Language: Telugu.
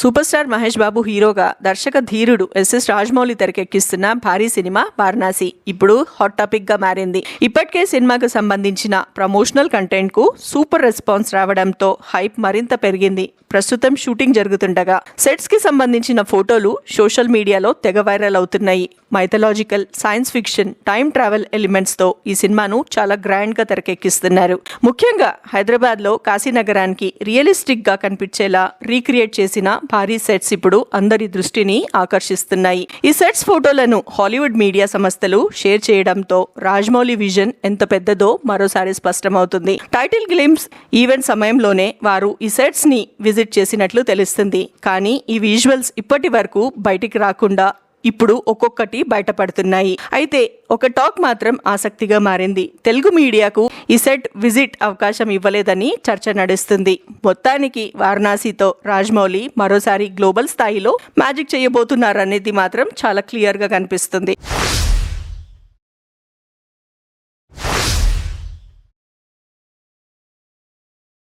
సూపర్ స్టార్ మహేష్ బాబు హీరోగా దర్శక ధీరుడు ఎస్ఎస్ రాజమౌళి తెరకెక్కిస్తున్న భారీ సినిమా వారణాసి ఇప్పుడు హాట్ టాపిక్ గా మారింది. ఇప్పటికే సినిమాకు సంబంధించిన ప్రమోషనల్ కంటెంట్ కు సూపర్ రెస్పాన్స్ రావడంతో హైప్ మరింత పెరిగింది. ప్రస్తుతం షూటింగ్ జరుగుతుండగా సెట్స్ కి సంబంధించిన ఫోటోలు సోషల్ మీడియాలో తెగ వైరల్ అవుతున్నాయి. Mythological, science fiction, time travel elements తో ఈ సినిమాను చాలా గ్రాండ్ గా తెరకెక్కిస్తున్నారు. ముఖ్యంగా హైదరాబాద్ లో కాశీనగరానికి రియలిస్టిక్ గా కనిపించేలా రీక్రియేట్ చేసిన భారీ సెట్స్ ఇప్పుడు అందరి దృష్టిని ఆకర్షిస్తున్నాయి. ఈ సెట్స్ ఫోటోలను హాలీవుడ్ మీడియా సంస్థలు షేర్ చేయడంతో రాజమౌళి విజన్ ఎంత పెద్దదో మరోసారి స్పష్టమవుతుంది. టైటిల్ గ్లింప్స్ ఈవెంట్ సమయంలోనే వారు ఈ సెట్స్ ని విజిట్ చేసినట్లు తెలుస్తుంది. కానీ ఈ విజువల్స్ ఇప్పటి వరకు బయటికి రాకుండా ఇప్పుడు ఒక్కొక్కటి బయటపడుతున్నాయి. అయితే ఒక టాక్ మాత్రం ఆసక్తిగా మారింది. తెలుగు మీడియాకు ఈ సెట్ విజిట్ అవకాశం ఇవ్వలేదని చర్చ నడుస్తుంది. మొత్తానికి వారణాసితో రాజమౌళి మరోసారి గ్లోబల్ స్థాయిలో మ్యాజిక్ చేయబోతున్నారనేది మాత్రం చాలా క్లియర్ గా కనిపిస్తుంది.